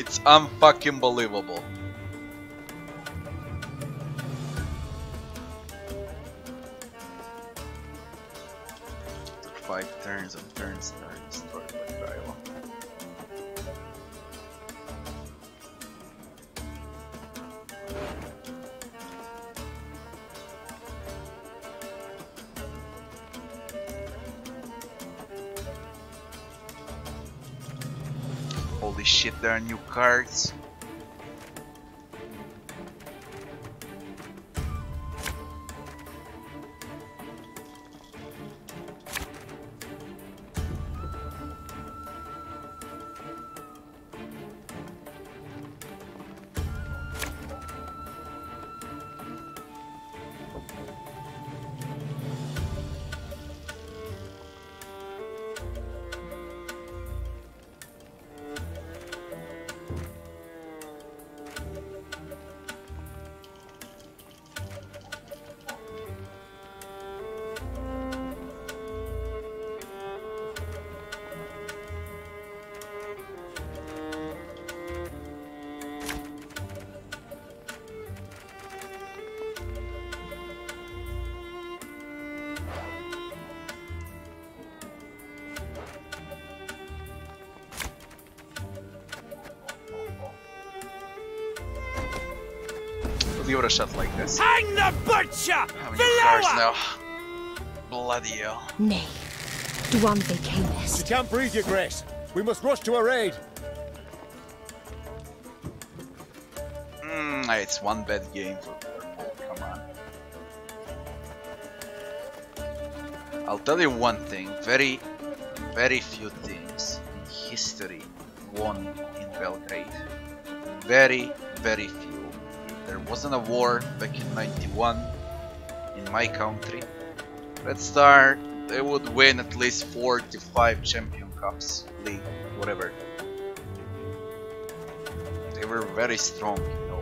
It's unfucking believable. After 5 turns and turns are destroyed by trial. Holy shit, there are new cards. Give it a shot like this. Hang the butcher! How many cards now? Bloody hell. Nay, do on vacanist. You can't breathe, your grace. We must rush to her aid. It's one bad game for come on. I'll tell you one thing, very few teams in history won in Belgrade. Very few. There wasn't a war back in 91 in my country. Red Star, they would win at least 4 to 5 Champion Cups, League, whatever. They were very strong, you know.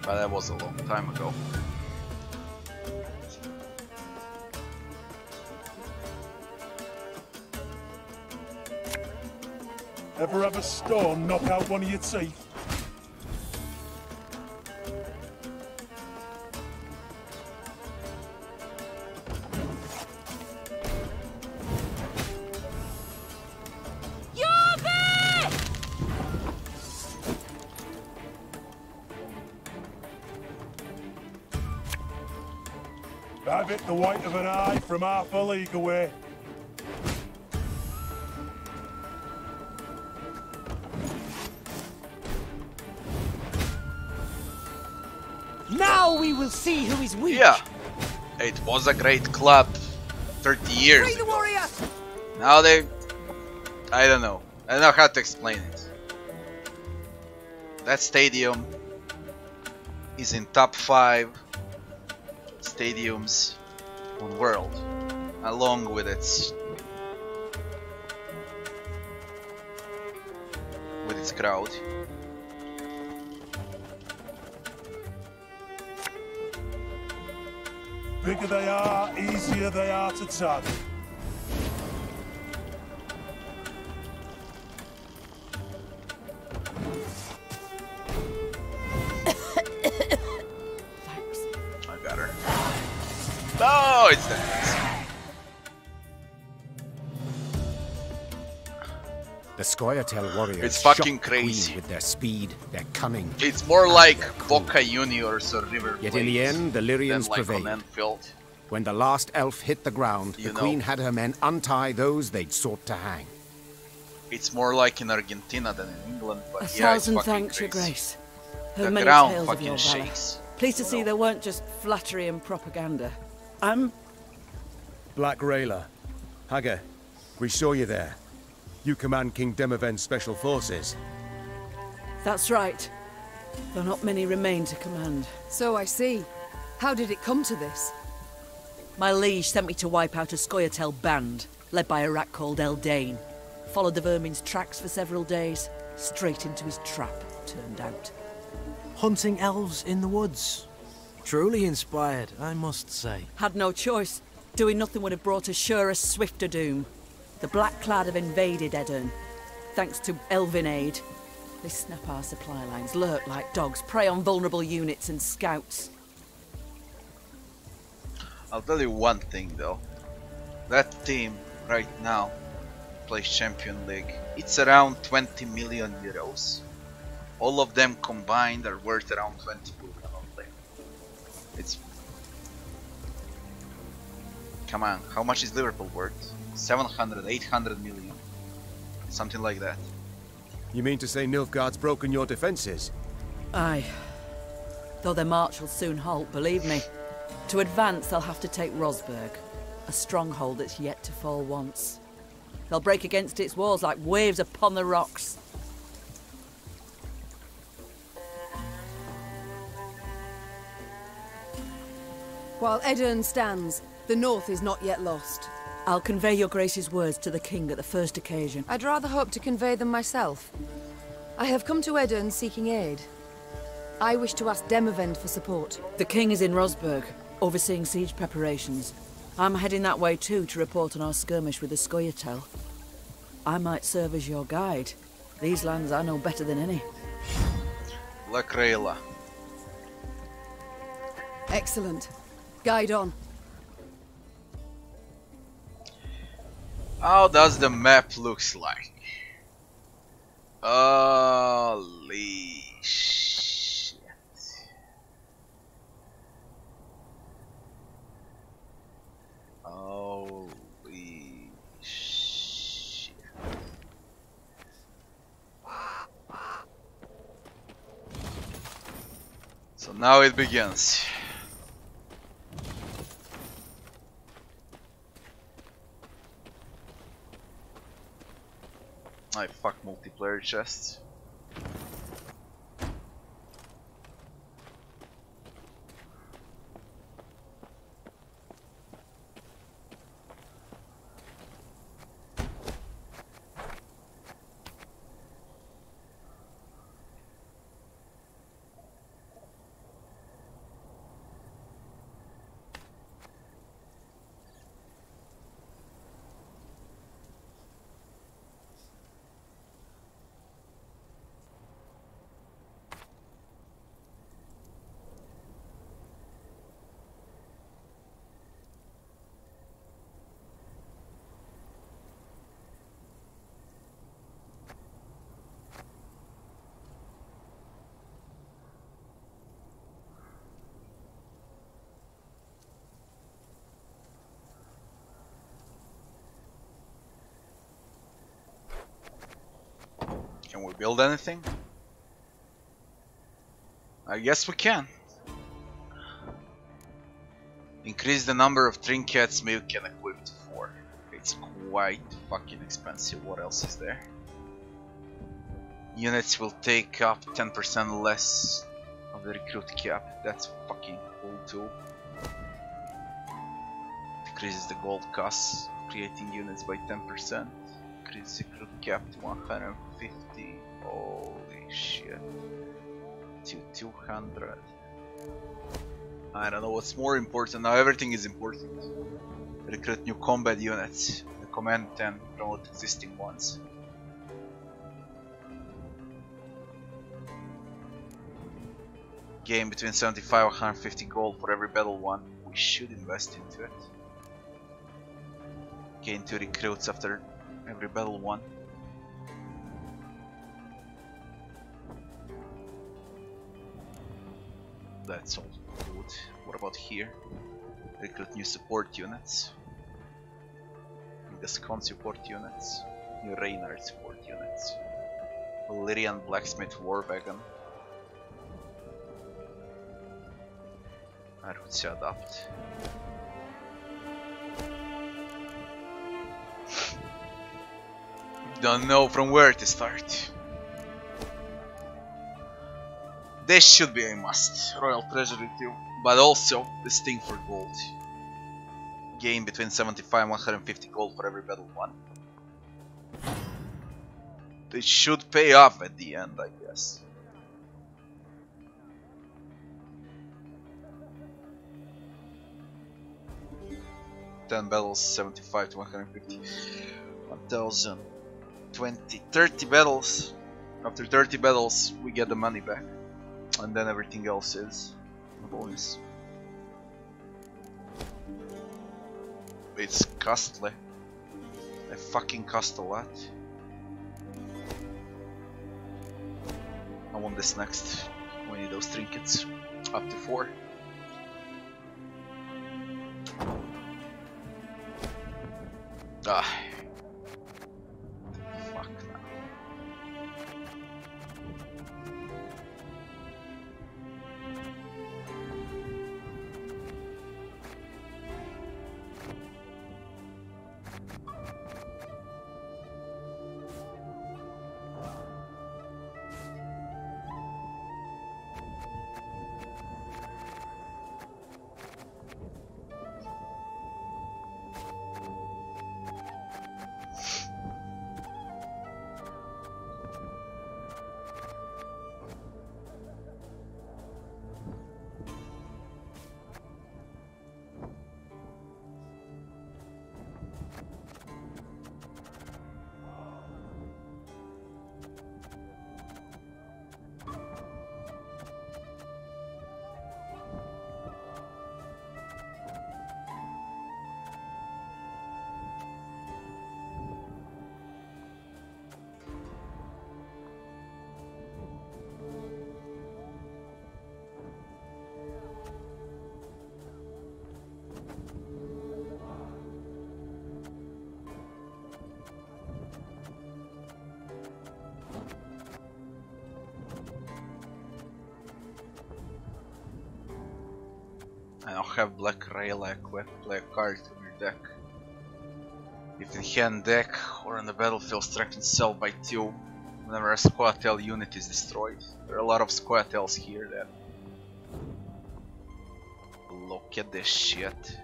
But that was a long time ago. Ever have a stone knock out one of your teeth? Have it the white of an eye from half a league away. Now we will see who is weak. Yeah, it was a great club 30 years ago. Warrior! Now they... I don't know how to explain it. That stadium is in top 5 stadiums on the world, along with its crowd. Bigger they are, easier they are to tag. I got her. No, it's the The Scoia'tael warriors It's fucking shocked crazy. Queen with their speed, their cunning. It's more like cool. Boca Juniors or River Yet in the Plate end, the than Lyrians like on prevailed. Enfield. When the last elf hit the ground, You the know. Queen had her men untie those they'd sought to hang. It's more like in Argentina than in England, but A yeah, it's thousand fucking thanks, crazy. Your Grace. The Heard many ground tales of fucking your valor. shakes. Pleased to see they weren't just flattery and propaganda. Black Rayla. Haga, we saw you there. You command King Demoven's special forces. That's right. Though not many remain to command. So I see. How did it come to this? My liege sent me to wipe out a Scoia'tael band, led by a rat called Eldane. Followed the vermin's tracks for several days. Straight into his trap, turned out. Hunting elves in the woods. Truly inspired, I must say. Had no choice. Doing nothing would have brought us surer, swifter doom. The Black Clad have invaded Edirn, thanks to Elven aid. They snap our supply lines, lurk like dogs, prey on vulnerable units and scouts. I'll tell you one thing though. That team right now plays Champion League. It's around 20 million euros. All of them combined are worth around 20 million. It's... Come on, how much is Liverpool worth? 700, 800 million. Something like that. You mean to say Nilfgaard's broken your defences? Aye. Though their march will soon halt, believe me. To advance, they'll have to take Rosberg, a stronghold that's yet to fall once. They'll break against its walls like waves upon the rocks. While Edirn stands, the north is not yet lost. I'll convey your grace's words to the king at the first occasion. I'd rather hope to convey them myself. I have come to Edirn seeking aid. I wish to ask Demavend for support. The king is in Rosberg, overseeing siege preparations. I'm heading that way too to report on our skirmish with the Scoia'tael. I might serve as your guide. These lands I know better than any. Werglia. Excellent. Guide on. How does the map looks like? Holy shit. Holy shit. So now it begins. I fuck multiplayer chests. Can we build anything? I guess we can. Increase the number of trinkets Meve can equip to 4. It's quite fucking expensive. What else is there? Units will take up 10% less of the recruit cap. That's fucking cool too. Decreases the gold cost, creating units by 10%. Increases recruit cap to 150. Holy shit. To 200. I don't know what's more important. Now everything is important. Recruit new combat units. The command 10 promote existing ones. Gain between 75 and 150 gold for every battle one. We should invest into it. Gain 2 recruits after every battle one. That's all good. What about here? Recruit new support units. Gascon support units. New Reynard support units. Lyrian blacksmith war wagon. I would say adapt. Don't know from where to start. This should be a must. Royal Treasury too. But also this thing for gold. Gain between 75 and 150 gold for every battle one. It should pay off at the end, I guess. 10 battles, 75 to 150. 1000, 20, 30 battles. After 30 battles, we get the money back. And then everything else is a bonus. It's costly. They fucking cost a lot. I want this next. We need those trinkets. Up to 4. Ah. Fuck now. I now have Black Rail equipped. Play a card from your deck. If in hand deck or on the battlefield, strengthen cell by 2 whenever a Squatel unit is destroyed. There are a lot of Squatels here that... Look at this shit.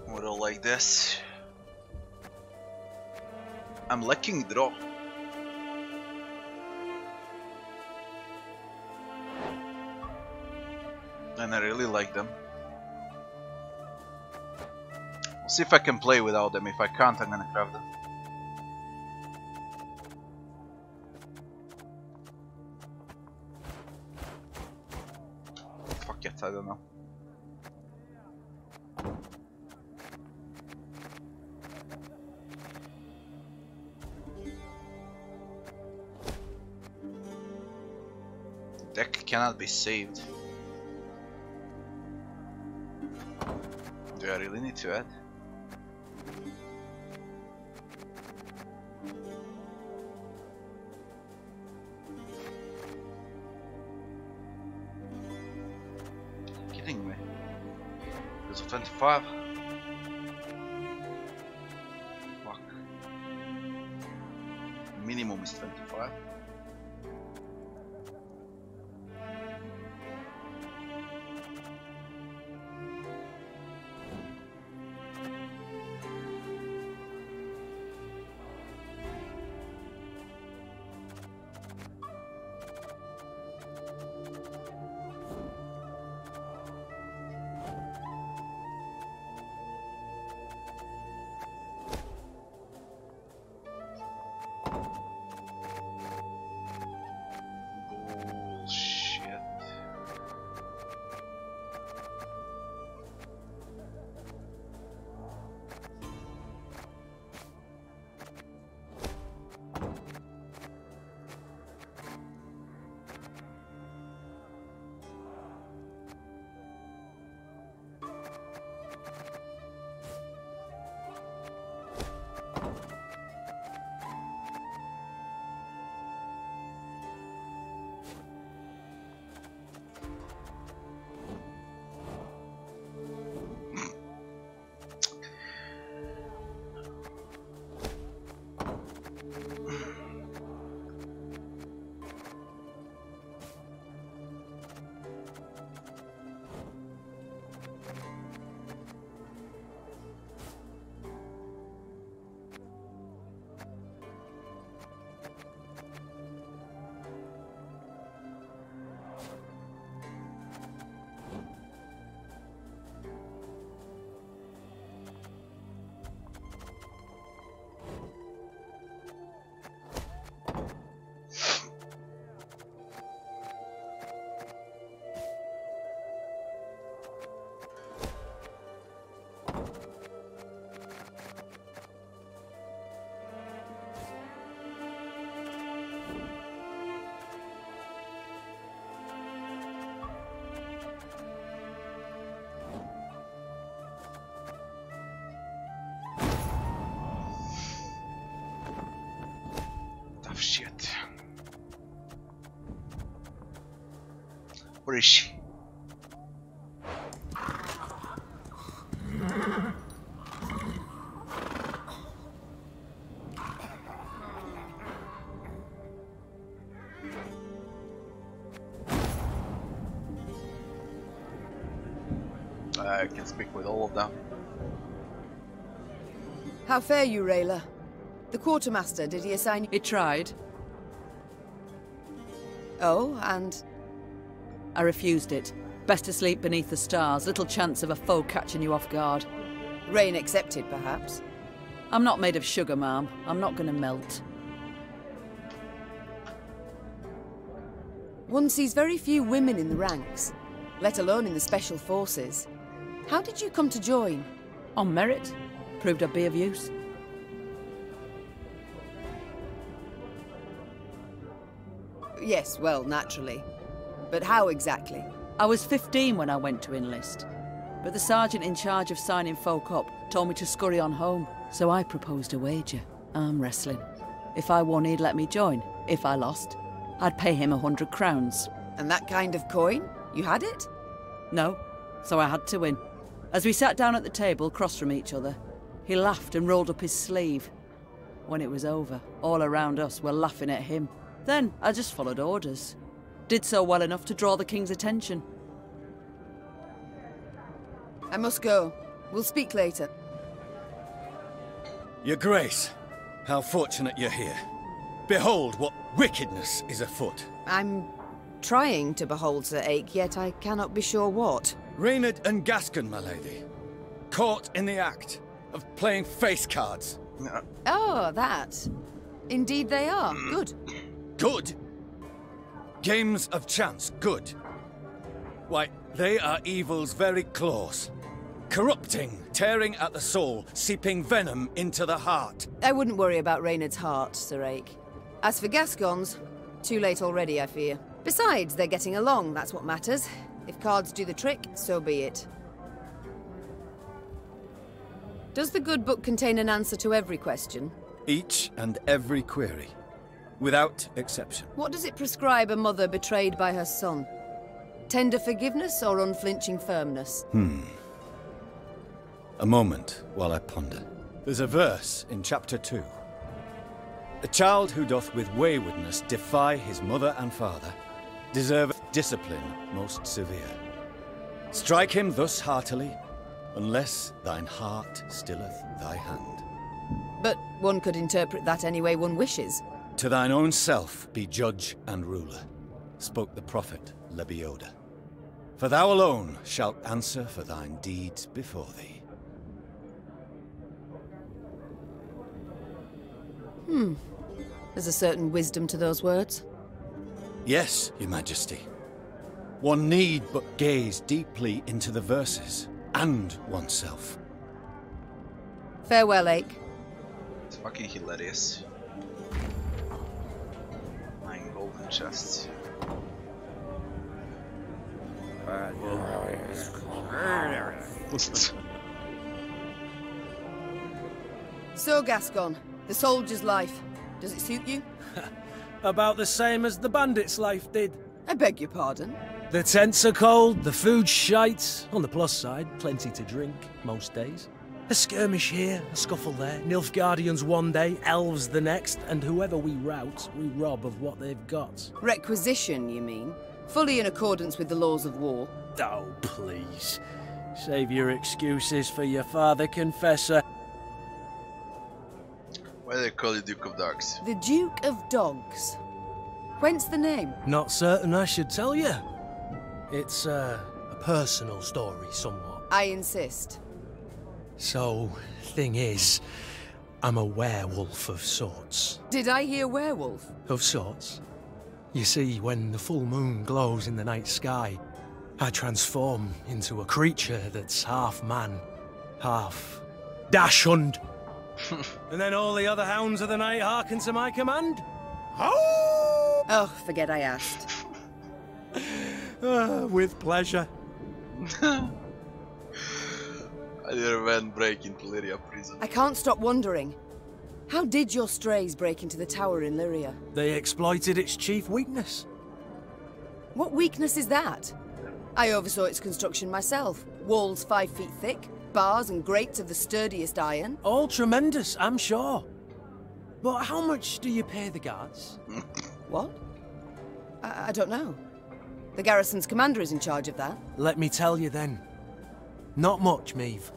Would I like this? I'm lacking draw. And I really like them. We'll see if I can play without them. If I can't, I'm gonna craft them. Fuck it, I don't know. Deck cannot be saved. Do I really need to add? Kidding me? There's a 25. Fuck. Minimum is 25. Where is she? I can speak with all of them. How fare you, Rayla? The quartermaster, did he assign you? He tried. Oh, and? I refused it. Best to sleep beneath the stars. Little chance of a foe catching you off guard. Rain accepted, perhaps? I'm not made of sugar, ma'am. I'm not gonna melt. One sees very few women in the ranks, let alone in the special forces. How did you come to join? On merit. Proved I'd be of use. Yes, well, naturally. But how exactly? I was 15 when I went to enlist. But the sergeant in charge of signing folk up told me to scurry on home. So I proposed a wager. Arm wrestling. If I won, he'd let me join. If I lost, I'd pay him 100 crowns. And that kind of coin? You had it? No, so I had to win. As we sat down at the table, across from each other, he laughed and rolled up his sleeve. When it was over, all around us were laughing at him. Then I just followed orders. Did so well enough to draw the king's attention. I must go. We'll speak later. Your Grace, how fortunate you're here. Behold what wickedness is afoot. I'm trying to behold Sir Ake, yet I cannot be sure what. Reynard and Gascon, my lady. Caught in the act of playing face cards. Oh, that. Indeed they are. Good. Good? Games of chance, good. Why, they are evil's very claws. Corrupting, tearing at the soul, seeping venom into the heart. I wouldn't worry about Reynard's heart, Sir Ake. As for Gascon's, too late already, I fear. Besides, they're getting along, that's what matters. If cards do the trick, so be it. Does the good book contain an answer to every question? Each and every query. Without exception. What does it prescribe a mother betrayed by her son? Tender forgiveness or unflinching firmness? A moment while I ponder. There's a verse in chapter 2. A child who doth with waywardness defy his mother and father deserveth discipline most severe. Strike him thus heartily, unless thine heart stilleth thy hand. But one could interpret that any way one wishes. To thine own self be judge and ruler, spoke the prophet Lebioda. For thou alone shalt answer for thine deeds before thee. There's a certain wisdom to those words. Yes, your majesty. One need but gaze deeply into the verses, and oneself. Farewell, Ake. It's fucking hilarious. 9 golden chests. So, Gascon, the soldier's life. Does it suit you? About the same as the bandit's life did. I beg your pardon. The tents are cold, the food's shite. On the plus side, plenty to drink, most days. A skirmish here, a scuffle there, Nilfgaardians one day, elves the next, and whoever we rout, we rob of what they've got. Requisition, you mean? Fully in accordance with the laws of war. Oh, please. Save your excuses for your father confessor. Why do they call you Duke of Dogs? The Duke of Dogs. Whence the name? Not certain I should tell you. It's a personal story, somewhat. I insist. So, thing is, I'm a werewolf of sorts. Did I hear werewolf? Of sorts. You see, when the full moon glows in the night sky, I transform into a creature that's half man, half dachshund. And then all the other hounds of the night hearken to my command. Oh, forget I asked. With pleasure. I did a man break into Lyria prison. I can't stop wondering. How did your strays break into the tower in Lyria? They exploited its chief weakness. What weakness is that? I oversaw its construction myself. Walls 5 feet thick, bars and grates of the sturdiest iron. All tremendous, I'm sure. But how much do you pay the guards? What? I don't know. The garrison's commander is in charge of that. Let me tell you then. Not much, Meve.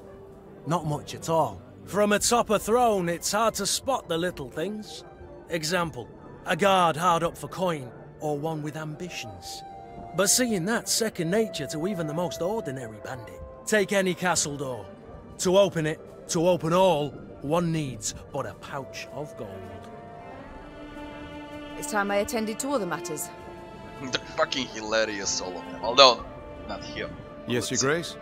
Not much at all. From atop a throne, it's hard to spot the little things. Example, a guard hard up for coin, or one with ambitions. But seeing that's second nature to even the most ordinary bandit. Take any castle door. To open it, to open all, one needs but a pouch of gold. It's time I attended to other matters. They're fucking hilarious, all of them. Although, not him. Yes, Your Grace?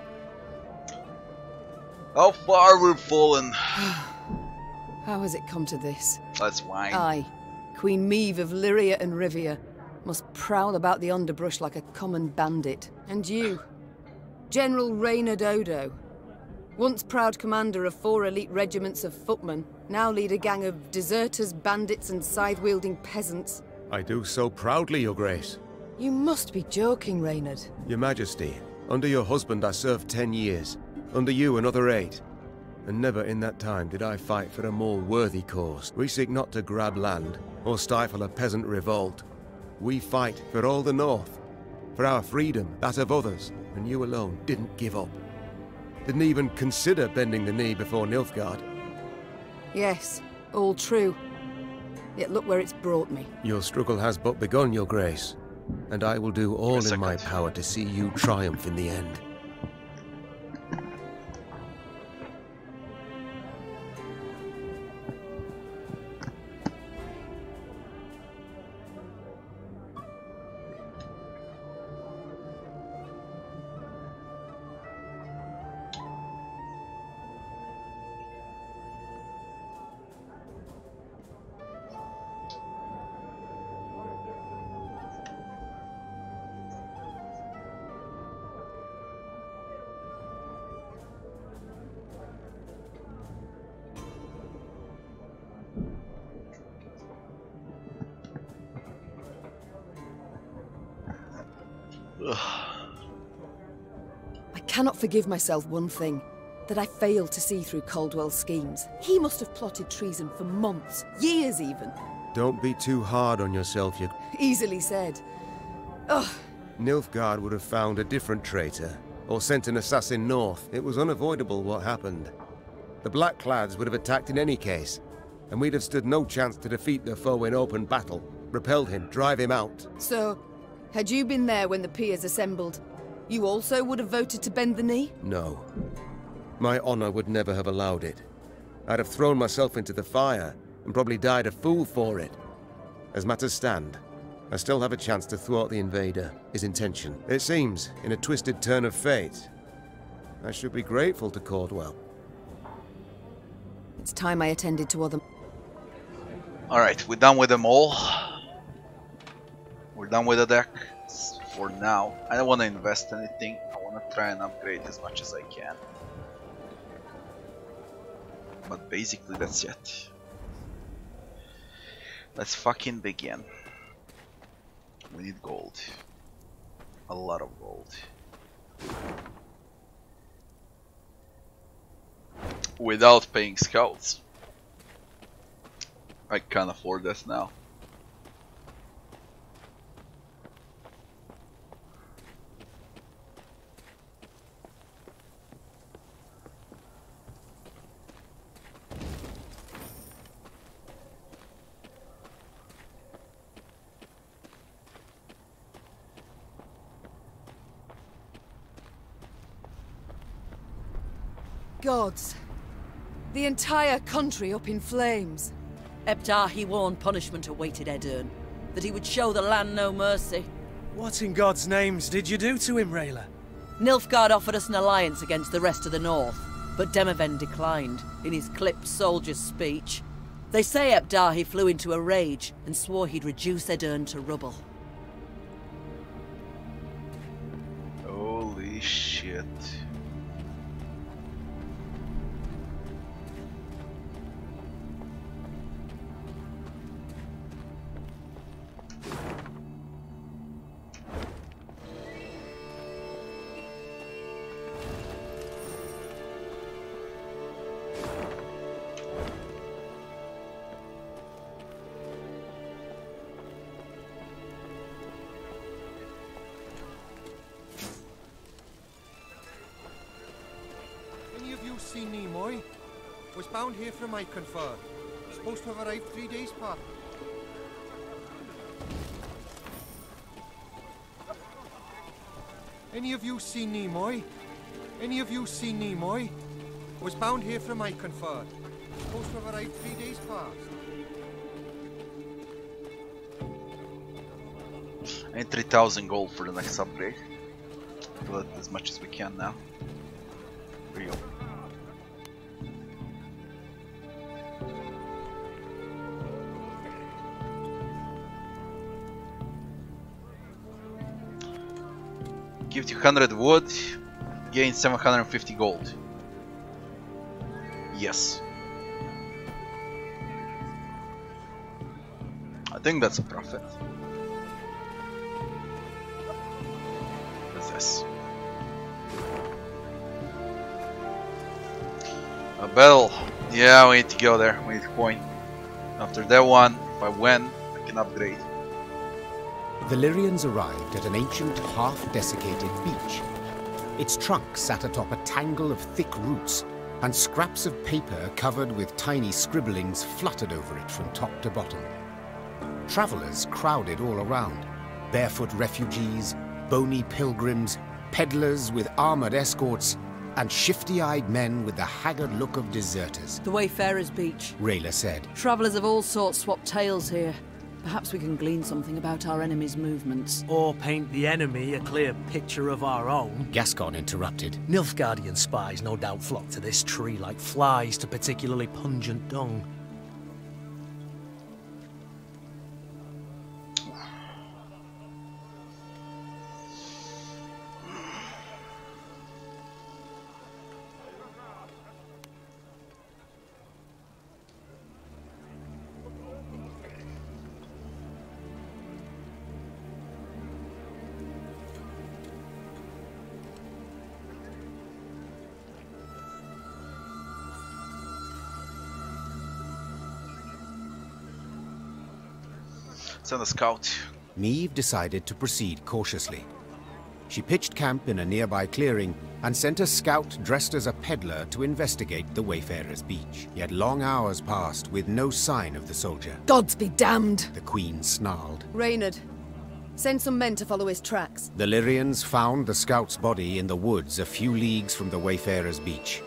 How far we've fallen. How has it come to this? That's wine. I, Queen Meve of Lyria and Rivia, must prowl about the underbrush like a common bandit. And you, General Reynard Odo, once proud commander of 4 elite regiments of footmen, now lead a gang of deserters, bandits and scythe-wielding peasants. I do so proudly, Your Grace. You must be joking, Reynard. Your Majesty, under your husband I served 10 years. Under you another 8. And never in that time did I fight for a more worthy cause. We seek not to grab land, or stifle a peasant revolt. We fight for all the North. For our freedom, that of others. And you alone didn't give up. Didn't even consider bending the knee before Nilfgaard. Yes, all true. Yet look where it's brought me. Your struggle has but begun, Your Grace. And I will do all in my power to see you triumph in the end. I cannot forgive myself one thing. That I failed to see through Caldwell's schemes. He must have plotted treason for months, years even. Don't be too hard on yourself, you... Easily said. Ugh. Nilfgaard would have found a different traitor, or sent an assassin north. It was unavoidable what happened. The Blackclads would have attacked in any case, and we'd have stood no chance to defeat the foe in open battle, repelled him, drive him out. So, had you been there when the peers assembled, you also would have voted to bend the knee? No. My honor would never have allowed it. I'd have thrown myself into the fire, and probably died a fool for it. As matters stand, I still have a chance to thwart the invader, his intention. It seems, in a twisted turn of fate, I should be grateful to Caldwell. It's time I attended to other... Alright, we're done with them all. We're done with the deck for now. I don't want to invest anything. I want to try and upgrade as much as I can. But basically that's it. Let's fucking begin. We need gold. A lot of gold. Without paying scouts. I can't afford this now. Gods. The entire country up in flames. Ebdahi warned punishment awaited Edirne, that he would show the land no mercy. What in God's names did you do to him, Rayla? Nilfgaard offered us an alliance against the rest of the North, but Demoven declined, in his clipped soldier's speech. They say Ebdahi flew into a rage and swore he'd reduce Edirne to rubble. Holy shit. you seen Nimoy? Was bound here from my confer. Supposed to have arrived 3 days past. Any of you seen Nimoy? Any of you seen Nimoy? Was bound here from my confer. Supposed to have arrived 3 days past. I need 3,000 gold for the next upgrade. Do it as much as we can now. Real. Give you 100 wood, gain 750 gold. Yes. I think that's a profit. What's this? A battle. Yeah, we need to go there. We need to coin. After that one, if I win, I can upgrade. The Lyrians arrived at an ancient, half-desiccated beach. Its trunk sat atop a tangle of thick roots, and scraps of paper covered with tiny scribblings fluttered over it from top to bottom. Travellers crowded all around. Barefoot refugees, bony pilgrims, peddlers with armoured escorts, and shifty-eyed men with the haggard look of deserters. The Wayfarer's Beach. Rayla said. Travellers of all sorts swap tales here. Perhaps we can glean something about our enemy's movements. Or paint the enemy a clear picture of our own. Gascon interrupted. Nilfgaardian spies no doubt flock to this tree like flies to particularly pungent dung. Send a scout. Meve decided to proceed cautiously. She pitched camp in a nearby clearing and sent a scout dressed as a peddler to investigate the Wayfarer's Beach. Yet long hours passed with no sign of the soldier. Gods be damned! The Queen snarled. Reynard, send some men to follow his tracks. The Lyrians found the scout's body in the woods a few leagues from the Wayfarer's Beach.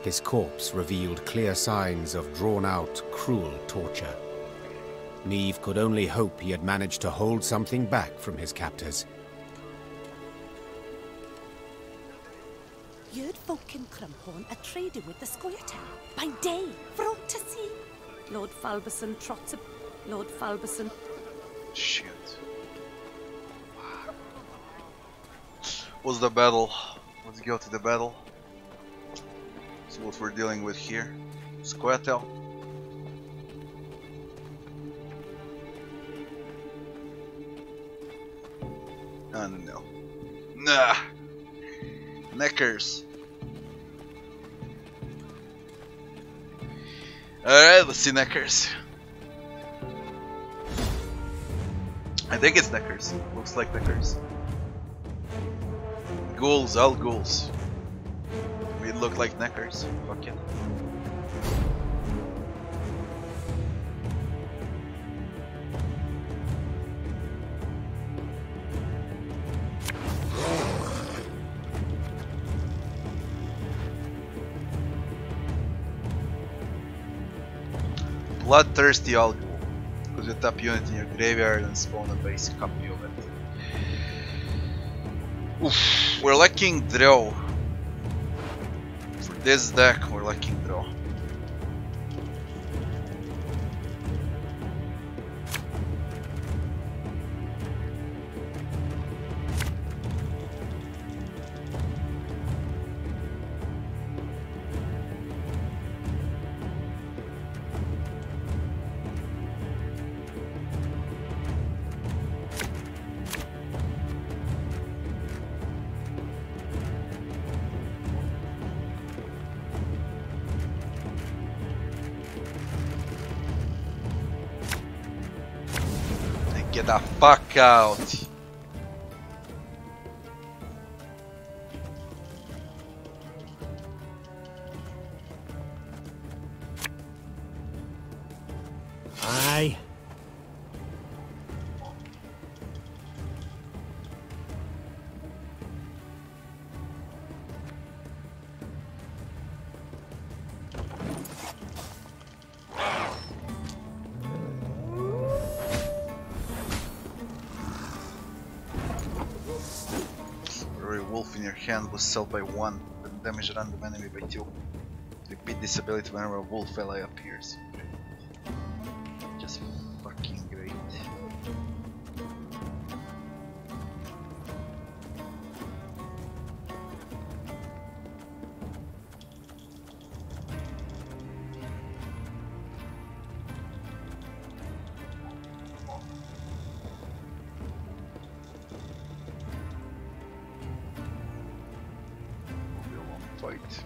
His corpse revealed clear signs of drawn-out, cruel torture. Meve could only hope he had managed to hold something back from his captors. You'd folk in Crumhorn are trading with the Squirtle by day, for all to see. Lord Falberson trots up. Lord Falberson. Shit. What's the battle? Let's go to the battle. See what we're dealing with here. Squirtle. No. Nah. Neckers. Alright, let's see Neckers. I think it's Neckers. Looks like Neckers. Ghouls, all ghouls. We look like Neckers. Fuck it. Bloodthirsty All Ghoul. Because you tap unit in your graveyard and spawn a basic copy of it. Oof, we're lacking draw. For this deck, we're lacking draw. Get the fuck out! in your hand was sold by 1, but damage a random enemy by 2. Repeat this ability whenever a wolf ally appears. Just fucking great. Fight.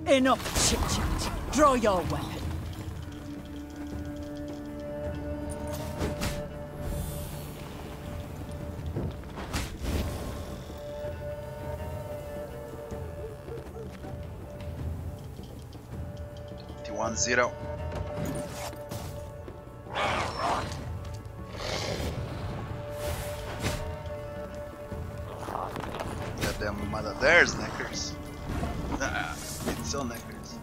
Enough chit-chat. Draw your weapon. Zero. Goddamn mother, there's knackers. It's so knackers.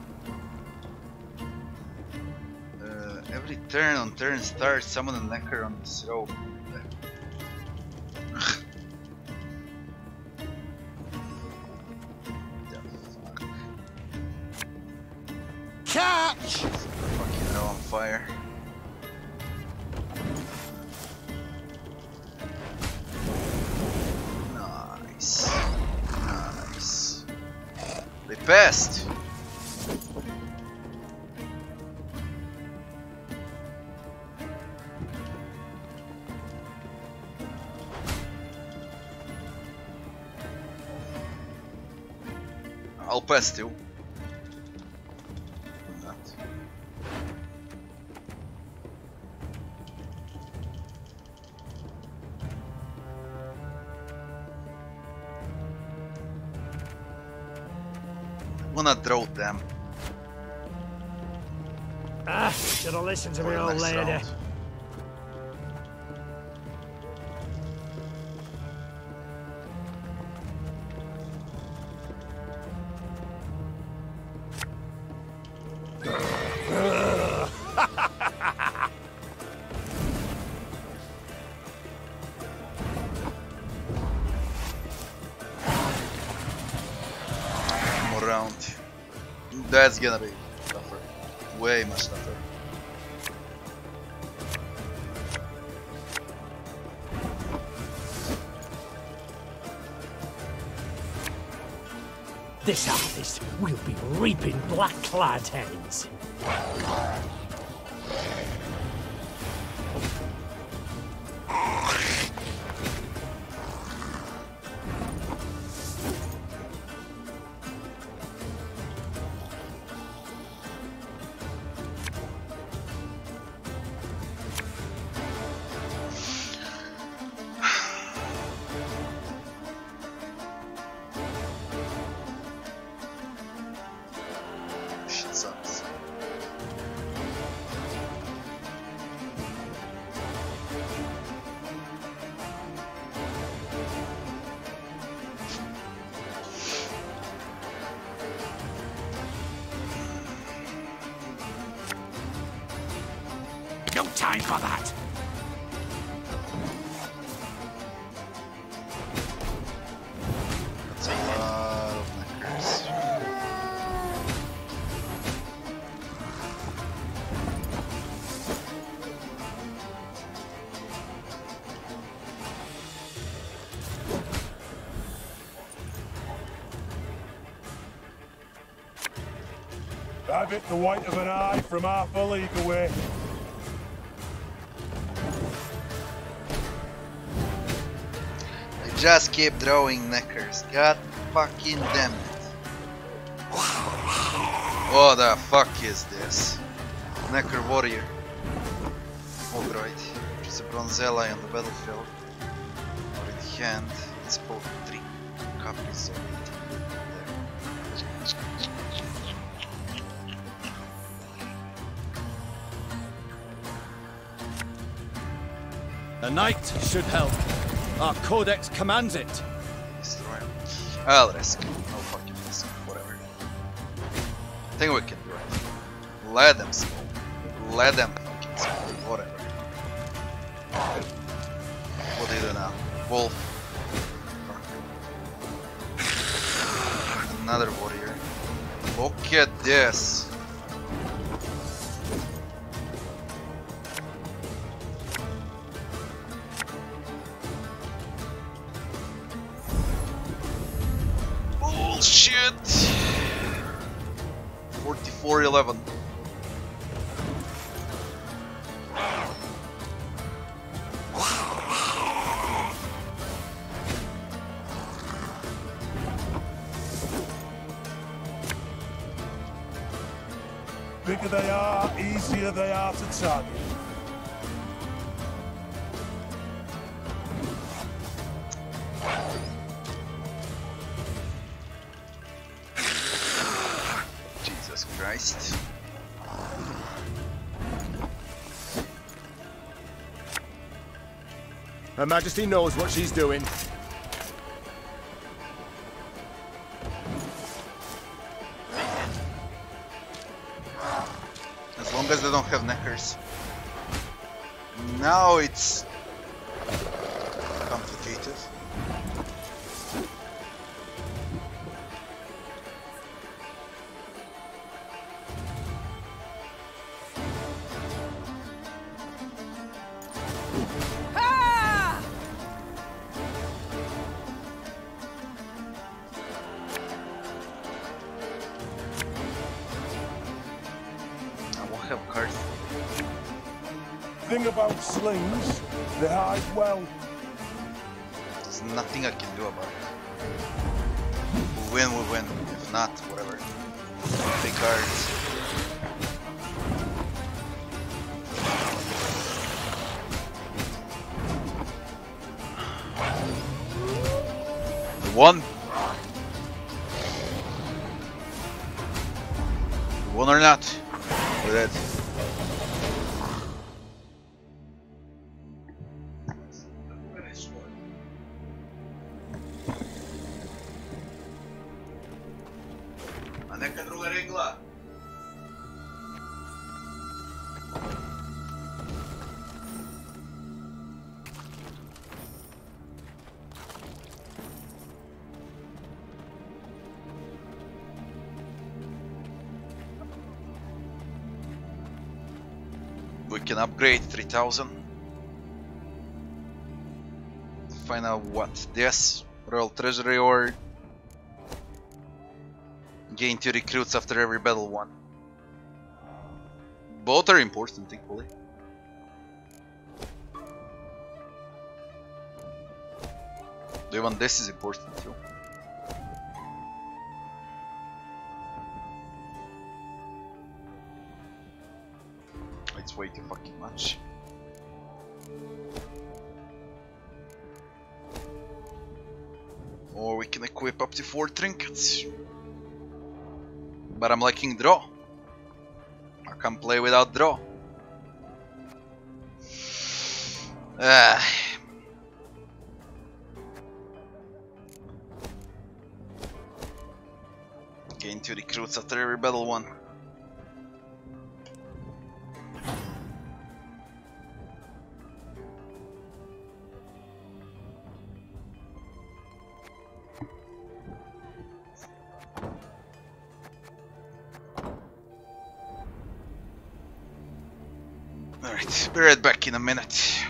Every turn on turn start, summon a knacker on this rope. Catch! Fucking hell, on fire. Nice. Nice. They passed! I'll pass too. Wanna throw them. Ah, should have listened to me, old lady. Round. That's gonna be tougher. Way much tougher. This harvest will be reaping black-clad heads. No time for that! That's a lot of knackers. Have it the white of an eye from half a league away. I just keep drawing neckers. God fucking damn it. What the fuck is this? Necker warrior. Alright. Just a bronzella on the battlefield. Or in hand. It's both 3 copies of it. A knight should help. Our codex commands it. Destroy him. I'll risk. I'll fucking risk. Whatever. I think we can do it. Let them smoke. Let them fucking smoke. Whatever. What do you do now? Wolf. Another warrior. Look at this. Bullshit. 44-11. Bigger they are, easier they are to target. Jesus Christ. Her Majesty knows what she's doing. As long as they don't have neckers. Now it's complicated. Thing about slings, they hide well. There's nothing I can do about it. We win, we win. If not, whatever. Big cards. We won. We won or not? We're dead. We can upgrade 3000. Find out what this Royal Treasury or gain 2 recruits after every battle won. Both are important equally. Even this is important too. It's way too fucking much. Or we can equip up to 4 trinkets. But I'm liking draw. I can't play without draw. Gain 2 recruits after every battle won. Alright, be right back in a minute.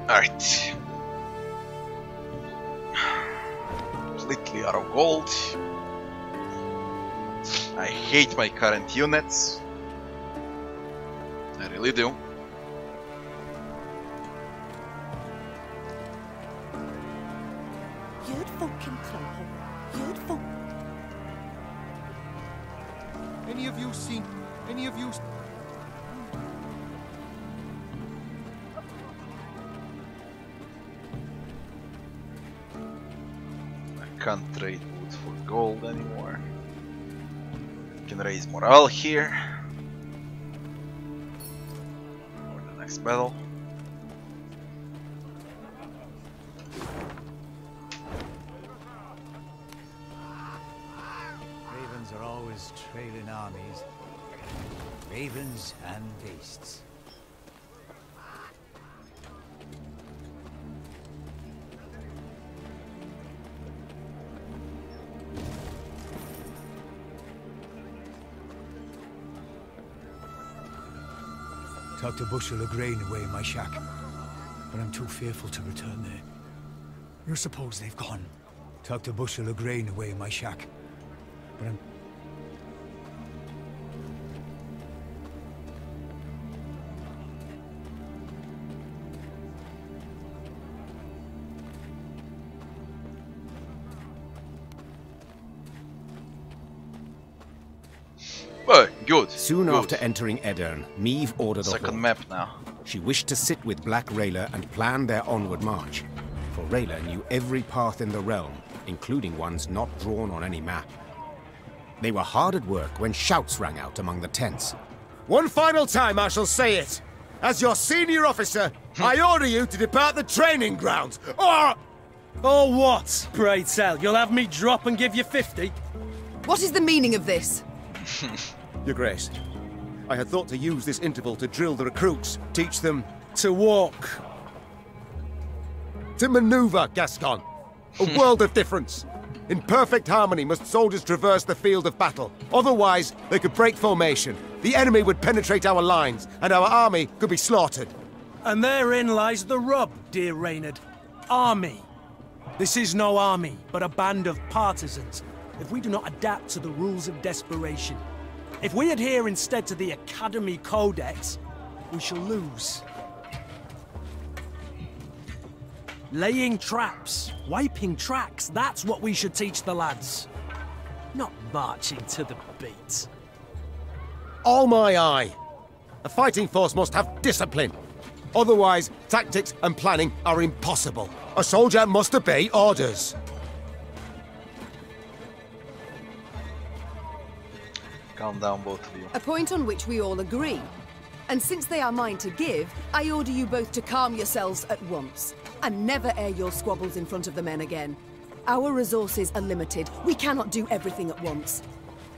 Alright. Completely out of gold. I hate my current units. I really do. You'd fucking crumple. You'd fuck. Any of you seen? Any of you? I can't trade wood for gold anymore. Can raise morale here for the next battle. Ravens are always trailing armies. Ravens and beasts. Tucked a bushel of grain away in my shack, but I'm too fearful to return there. You suppose they've gone? Tucked a bushel of grain away in my shack, but I'm... Oh, good. Soon good. after entering Edirn, Meve ordered a Second halt. map now. She wished to sit with Black Rayla and plan their onward march, for Rayla knew every path in the realm, including ones not drawn on any map. They were hard at work when shouts rang out among the tents. One final time I shall say it. As your senior officer, I order you to depart the training grounds, or... Or what? Pray tell, you'll have me drop and give you 50? What is the meaning of this? Your Grace, I had thought to use this interval to drill the recruits, teach them... To walk. To maneuver, Gascon. A world of difference. In perfect harmony must soldiers traverse the field of battle. Otherwise, they could break formation. The enemy would penetrate our lines, and our army could be slaughtered. And therein lies the rub, dear Reynard. Army. This is no army, but a band of partisans. If we do not adapt to the rules of desperation, if we adhere instead to the Academy Codex, we shall lose. Laying traps, wiping tracks, that's what we should teach the lads. Not marching to the beat. All my eye. A fighting force must have discipline. Otherwise, tactics and planning are impossible. A soldier must obey orders. Calm down, both of you. A point on which we all agree. And since they are mine to give, I order you both to calm yourselves at once. And never air your squabbles in front of the men again. Our resources are limited. We cannot do everything at once.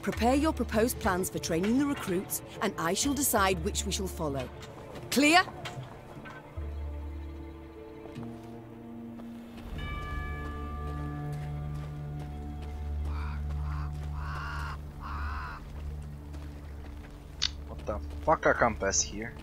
Prepare your proposed plans for training the recruits, and I shall decide which we shall follow. Clear? What the fuck, I can't pass here?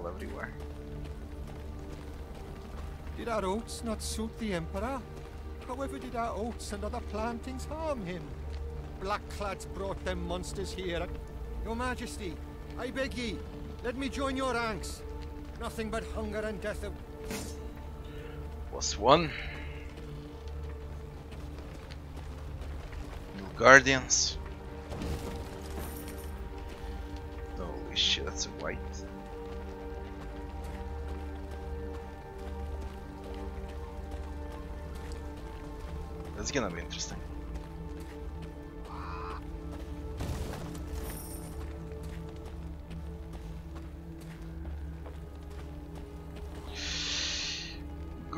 Everywhere. Did our oaths not suit the Emperor? However did our oaths and other plantings harm him? Blackclads brought them monsters here. Your Majesty, I beg ye, let me join your ranks. Nothing but hunger and death of... +1. New Guardians. Holy shit, that's a white. That's gonna be interesting.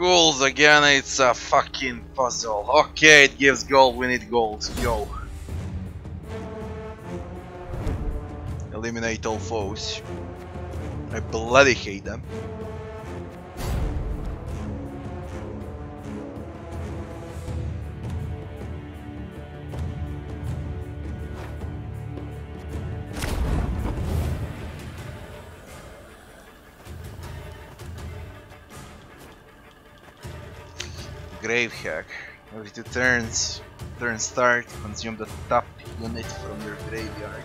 Gold again, it's a fucking puzzle. Okay, it gives gold, we need gold. Go. Eliminate all foes. I bloody hate them. Grave hack. Every 2 turns, turn start, consume the top unit from your graveyard.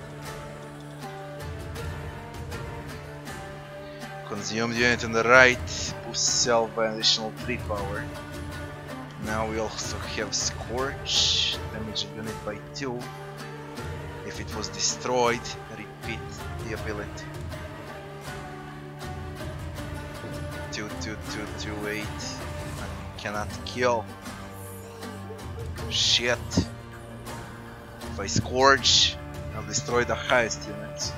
Consume the unit on the right, boost self by an additional 3 power. Now we also have Scorch, damage a unit by 2. If it was destroyed, repeat the ability. 2, 2, 2, 2, 8. Cannot kill. Shit. If I Scorch, I'll destroy the highest units.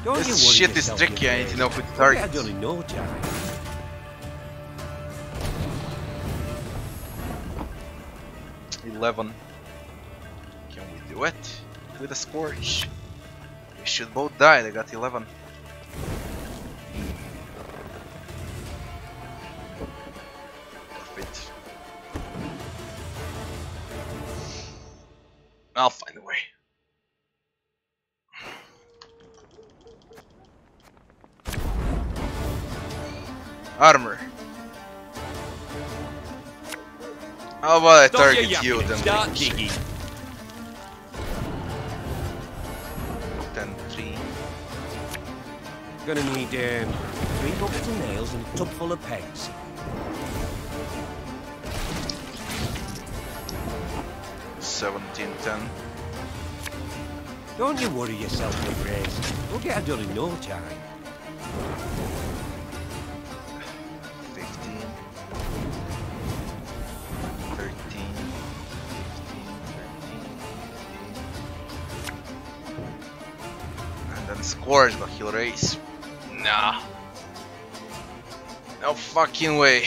This shit is tricky, I need to know who to target. I don't know, Jerry. $11. Can we do it? With a Scorch. We should both die, they got 11. Perfect. I'll find a way. Armor. How about I target you then? Start digging. 10-3. Gonna need 3 buckets of nails and a tub full of pegs. $17.10. Don't you worry yourself, my Grace. We'll get her done in no time. 15, 13, 15, 13, and then Scorch, but he'll raise. Nah. No fucking way.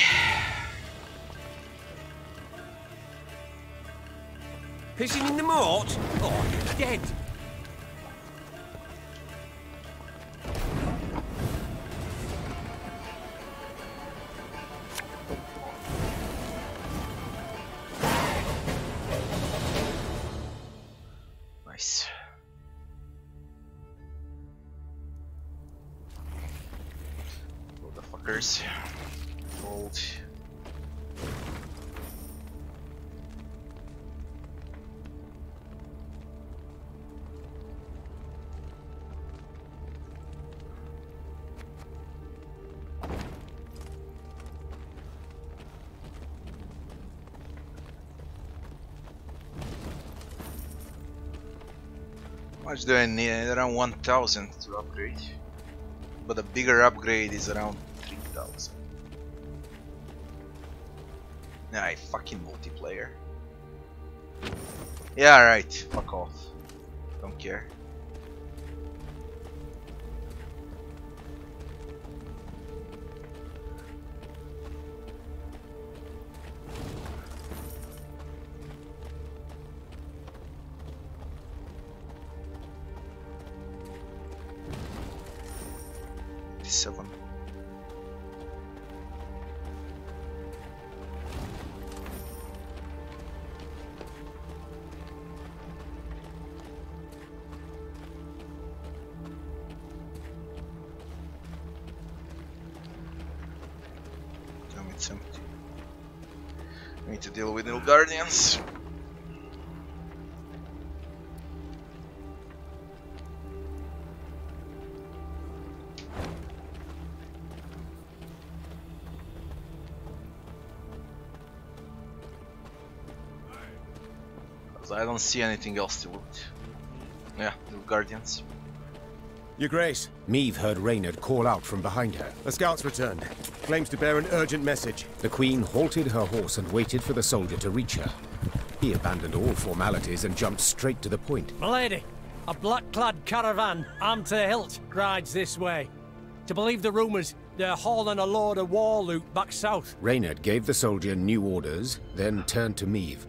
Pissing in the moat? Oh, you're dead. Nice. Motherfuckers. Gold. How much do I need? I need around 1000 to upgrade. But a bigger upgrade is around 3000. Nah, fucking multiplayer. Yeah, right. Fuck off. Don't care. $7. Damn, it's empty. I need to deal with new guardians. I don't see anything else to loot. Yeah, new guardians. Your Grace. Meve heard Reynard call out from behind her. A scout's returned. Claims to bear an urgent message. The Queen halted her horse and waited for the soldier to reach her. He abandoned all formalities and jumped straight to the point. My lady, A black-clad caravan, armed to the hilt, rides this way. To believe the rumours, they're hauling a load of war loot back south. Reynard gave the soldier new orders, then turned to Meve.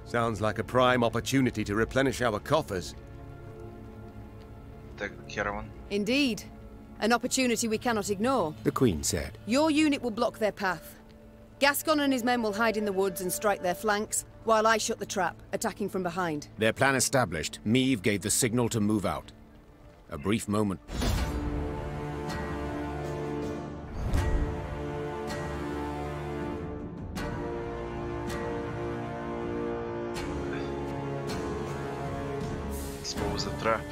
Sounds like a prime opportunity to replenish our coffers. Take the caravan. Indeed. An opportunity we cannot ignore. The Queen said. Your unit will block their path. Gascon and his men will hide in the woods and strike their flanks, while I shut the trap, attacking from behind. Their plan established, Meve gave the signal to move out. A brief moment. Expose the trap.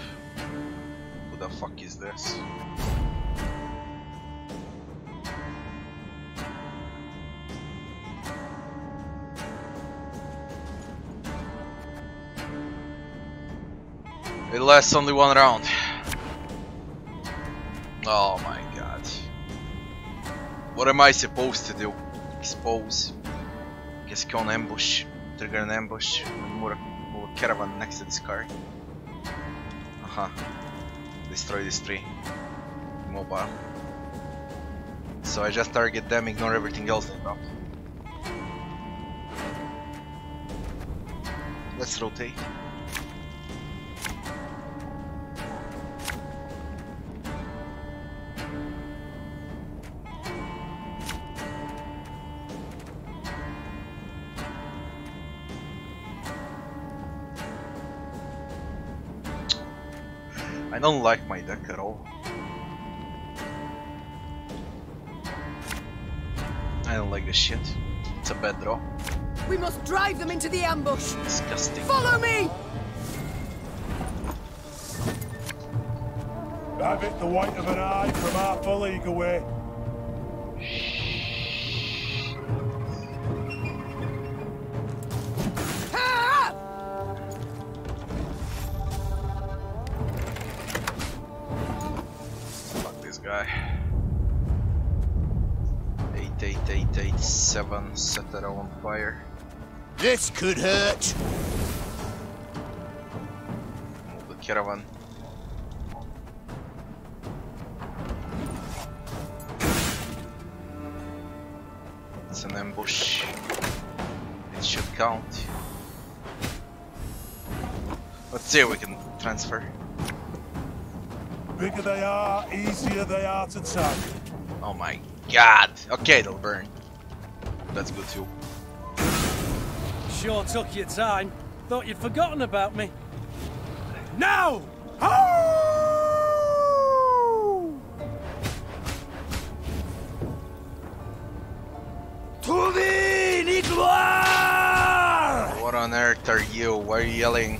Who the fuck is this? It lasts only one round. Oh my god. What am I supposed to do? Expose. Gascon ambush. Trigger an ambush. Move a caravan next to this car. Destroy this tree. Mobile. So I just target them, ignore everything else they drop. Let's rotate. I don't like my deck at all. I don't like this shit. It's a bad draw. We must drive them into the ambush. Disgusting. Follow me! I've hit the white of an eye from half a league away. Guy. 8887 set it on fire. This could hurt. Move the caravan. It's an ambush. It should count. Let's see if we can transfer. Bigger they are, easier they are to tag. Oh my god. Okay, they'll burn. That's good too. Sure took your time. Thought you'd forgotten about me. Now! Ho! To the Nicoir! What on earth are you? Why are you yelling?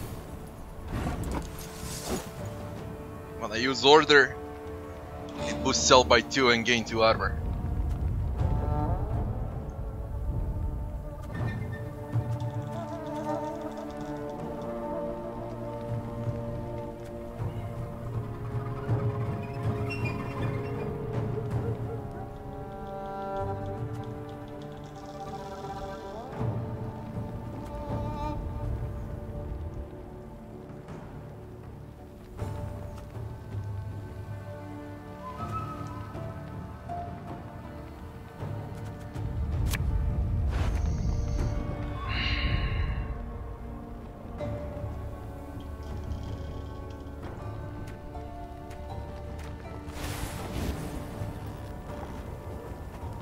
When I use order, it boosts cell by 2 and gain 2 armor.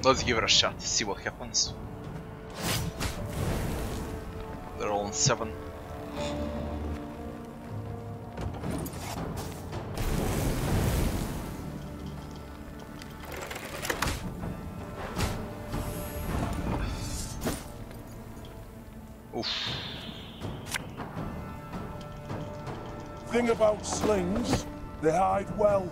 Let's give it a shot, see what happens. They're all on 7. Oof. Thing about slings, they hide well.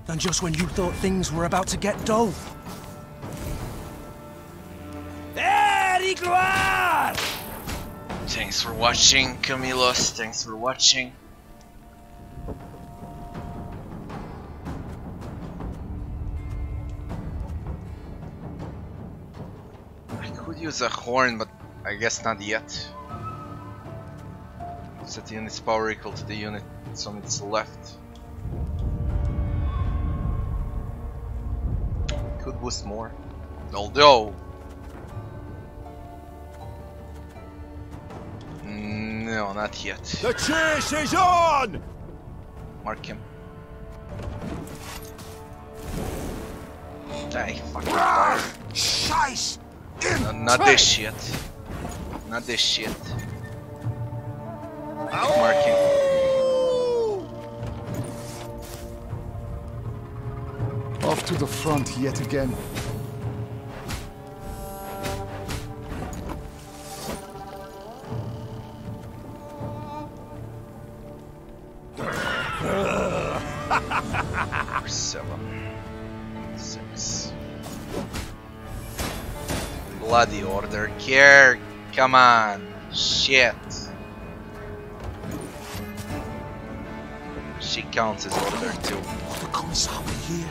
And just when you thought things were about to get dull. There you are! Thanks for watching, Camilos. Thanks for watching. I could use a horn, but I guess not yet. Set the unit's power equal to the unit on its left. Could boost more. Although... no, not yet. The chase is on! Mark him. Hey, fucking fire. Scheiß! No, not this shit. Not this shit. Marking. Off to the front yet again. Seven. 6. Bloody order. Care. Come on. Shit. She counts as order too. What comes out here?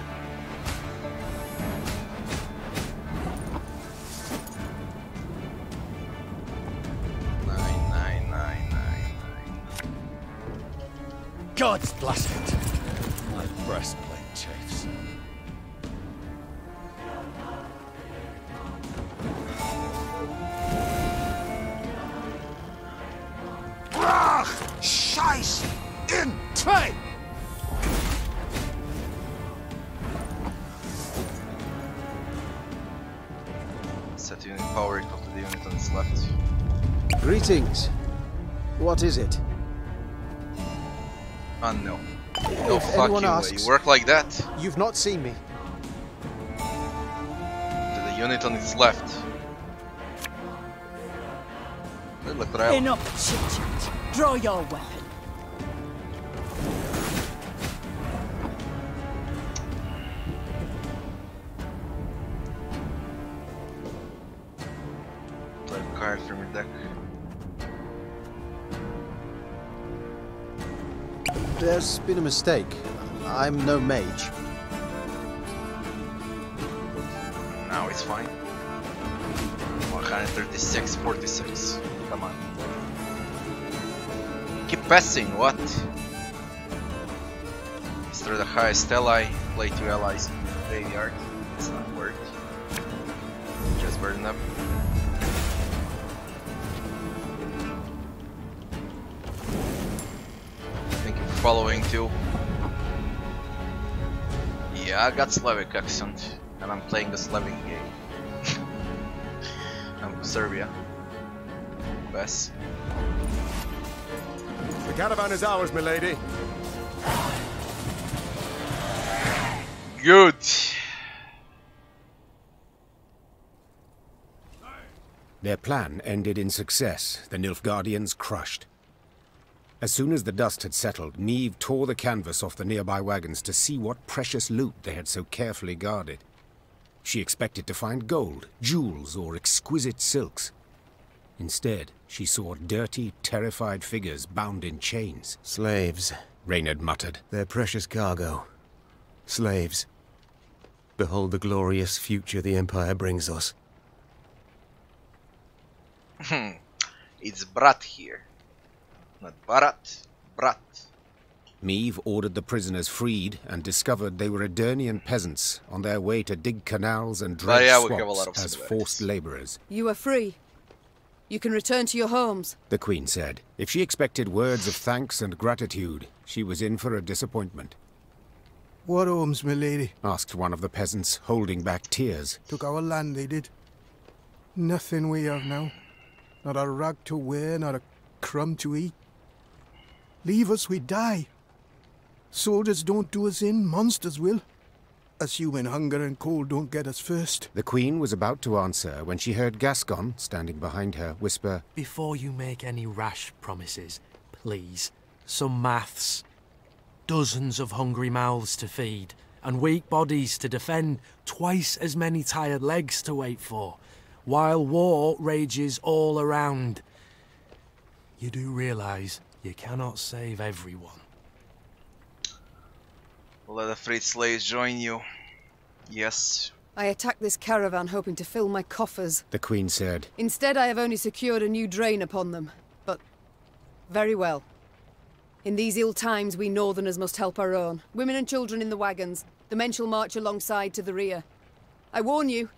God's blast it! My breastplate chafes. Scheiß! In! Zwei! Set unit power equal to the unit on its left. Greetings. What is it? No. No If fucking anyone way. asks, You work like that? You've not seen me. To the unit on its left. Enough chit-chat. Draw your weapon. Play a card from your deck. There's been a mistake. I'm no mage. Now it's fine. 136, 46. Come on. Keep passing, what? Destroy the highest ally, play 2 allies in the graveyard. It's not worth. Just burn them. Following too. Yeah, I got Slavic accent, and I'm playing the Slavic game. I'm from Serbia. Best. The caravan is ours, milady. Good. Their plan ended in success, the Nilfgaardians crushed. As soon as the dust had settled, Meve tore the canvas off the nearby wagons to see what precious loot they had so carefully guarded. She expected to find gold, jewels, or exquisite silks. Instead, she saw dirty, terrified figures bound in chains. Slaves, Reynard muttered. Their precious cargo. Slaves. Behold the glorious future the Empire brings us. It's Brat here. Not Barat, Brat. Meve ordered the prisoners freed and discovered they were Edirnian peasants on their way to dig canals and dredge swamps as forced labourers. You are free. You can return to your homes, The Queen said. If she expected words of thanks and gratitude, she was in for a disappointment. What homes, my lady? Asked one of the peasants, holding back tears. Took our land, they did. Nothing we have now. Not a rag to wear, not a crumb to eat. Leave us, we die. Soldiers don't do us in, monsters will. Assuming hunger and cold don't get us first. The Queen was about to answer when she heard Gascon, standing behind her, whisper, Before you make any rash promises, please, some maths. Dozens of hungry mouths to feed, and weak bodies to defend, twice as many tired legs to wait for, while war rages all around. You do realise you cannot save everyone. Let the freed slaves join you. Yes. I attacked this caravan hoping to fill my coffers, the Queen said. Instead, I have only secured a new drain upon them. But very well. In these ill times, we Northerners must help our own. Women and children in the wagons. The men shall march alongside to the rear. I warn you,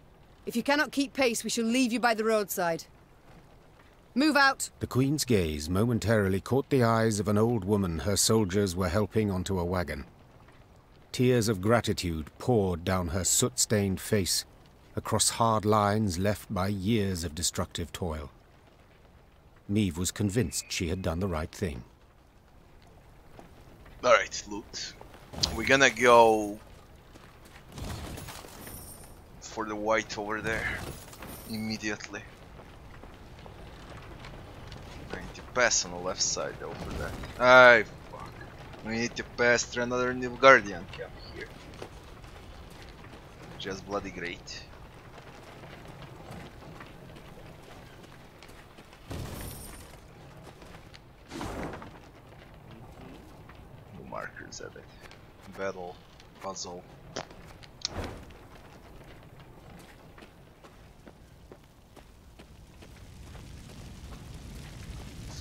if you cannot keep pace, we shall leave you by the roadside. Move out! The Queen's gaze momentarily caught the eyes of an old woman her soldiers were helping onto a wagon. Tears of gratitude poured down her soot-stained face, across hard lines left by years of destructive toil. Meve was convinced she had done the right thing. Alright, loot. We're gonna go for the white over there immediately. I need to pass on the left side though for that. Aye, fuck. We need to pass through another Nilfgaardian camp here. Just bloody great. The markers at it. Battle, puzzle.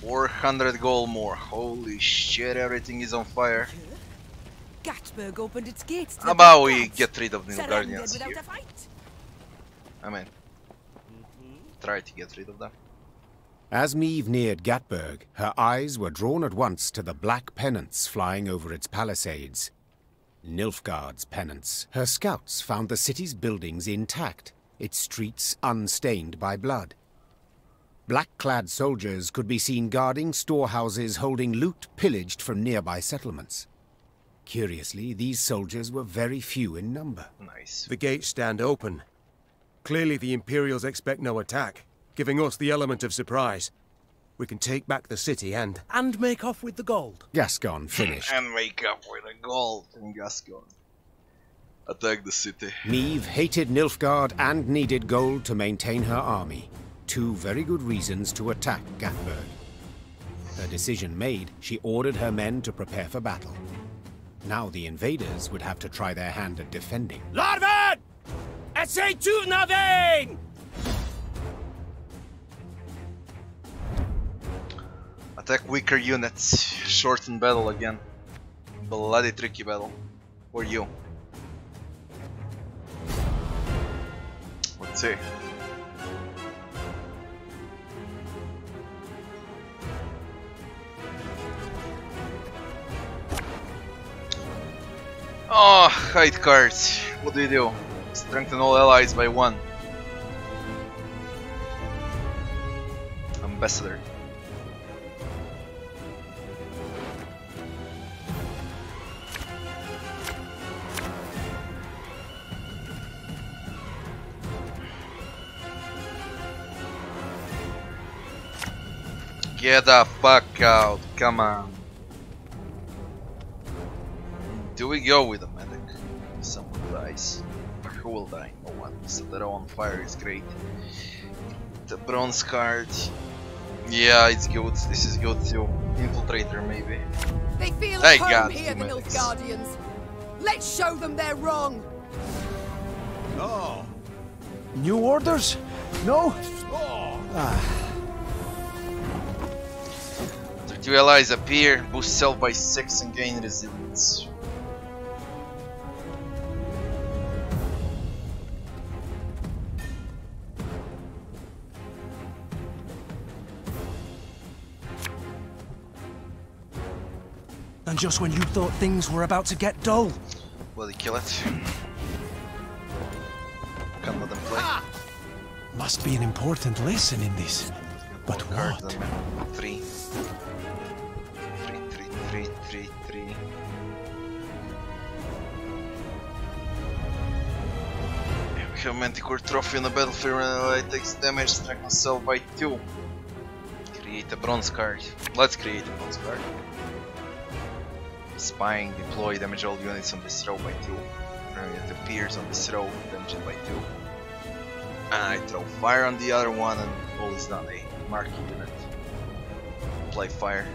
$400 gold more. Holy shit, everything is on fire. Gatberg opened its gates. How about we get rid of Nilfgaardians here? I mean, try to get rid of them. As Meve neared Gatberg, her eyes were drawn at once to the black pennants flying over its palisades. Nilfgaard's pennants. Her scouts found the city's buildings intact, its streets unstained by blood. Black-clad soldiers could be seen guarding storehouses holding loot pillaged from nearby settlements. Curiously, these soldiers were very few in number. Nice. The gates stand open. Clearly the Imperials expect no attack, giving us the element of surprise. We can take back the city and make off with the gold. Gascon finished. And make up with the gold in Gascon. Attack the city. Meve hated Nilfgaard and needed gold to maintain her army. Two very good reasons to attack Gatberg. Her decision made, she ordered her men to prepare for battle. Now the invaders would have to try their hand at defending. Larven! Essay to nothing! Attack weaker units. Shorten battle again. Bloody tricky battle. For you. Let's see. Oh, hide cards. What do you do? Strengthen all allies by 1. Ambassador. Get the fuck out, come on. Do we go with a medic? Someone dies. Who will die? No one. So they're on fire is great. The bronze card. Yeah, it's good. This is good too. Infiltrator maybe. They feel I at home got here, the medics. Nilfgaardians. Let's show them they're wrong. Oh. New orders? No? Ah. 2 allies appear, boost self by 6 and gain resilience. And just when you thought things were about to get dull. Bloody kill it. Can't let them play. Must be an important lesson in this. But what? 3. 3. We have Manticore Trophy on the battlefield when an ally takes damage, strength self by 2. Create a bronze card. Let's create a bronze card. Spying, deploy, damage all units on this row by 2. It appears on this row, damaged by 2. And I throw fire on the other one and all is done. A mark unit. Apply fire.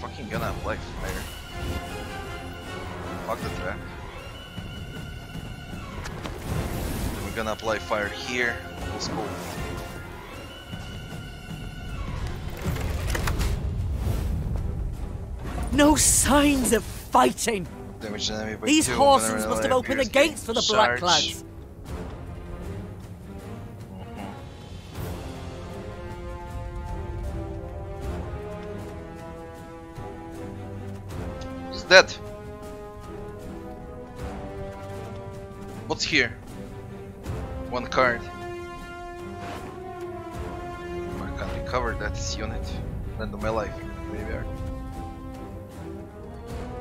Fucking gonna apply fire. Fuck the trap. We're gonna apply fire here. Let's go. No signs of fighting! Damage the enemy by These 2. Horsons must have opened the gates for the Blackclads. He's dead. What's here? 1 card. I can't recover that unit. Random my life. Graveyard.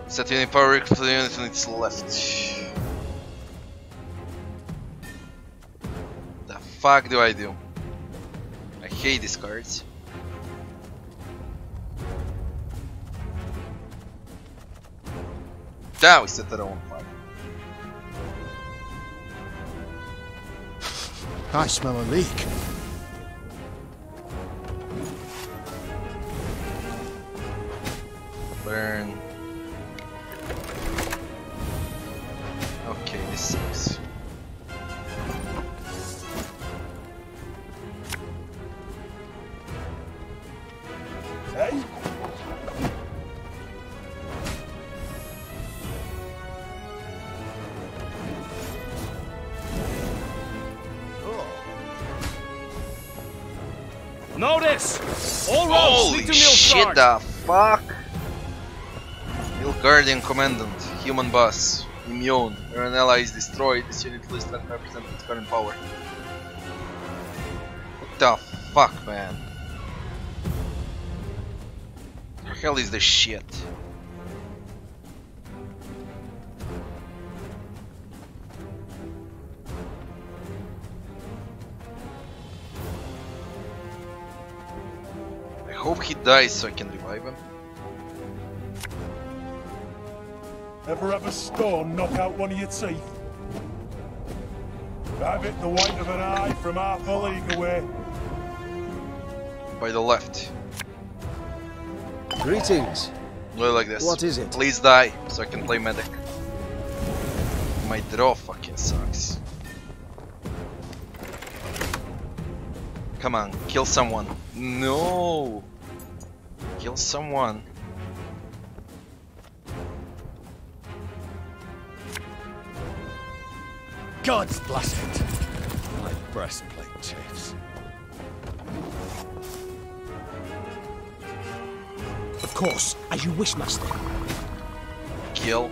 Set unit power equal to the unit on its left. The fuck do I do? I hate these cards. Damn, we set that on fire. I smell a leak. Burn. Okay, this sucks. Hey? Notice! All roads Holy lead to shit, Nilfgaard. the fuck? Nilfgaardian Commandant, Human Boss, Immune. When an ally is destroyed, this unit loses 25% of its current power. What the fuck, man? What the hell is this shit? I hope he dies so I can revive him. Ever have a stone knock out one of your teeth? Have it the white of an eye from half a league away. By the left. Greetings. Look like this. What is it? Please die so I can play medic. My draw fucking sucks. Come on, kill someone. No! Kill someone. God's blast it! My breastplate chafes. Of course, as you wish, master. Kill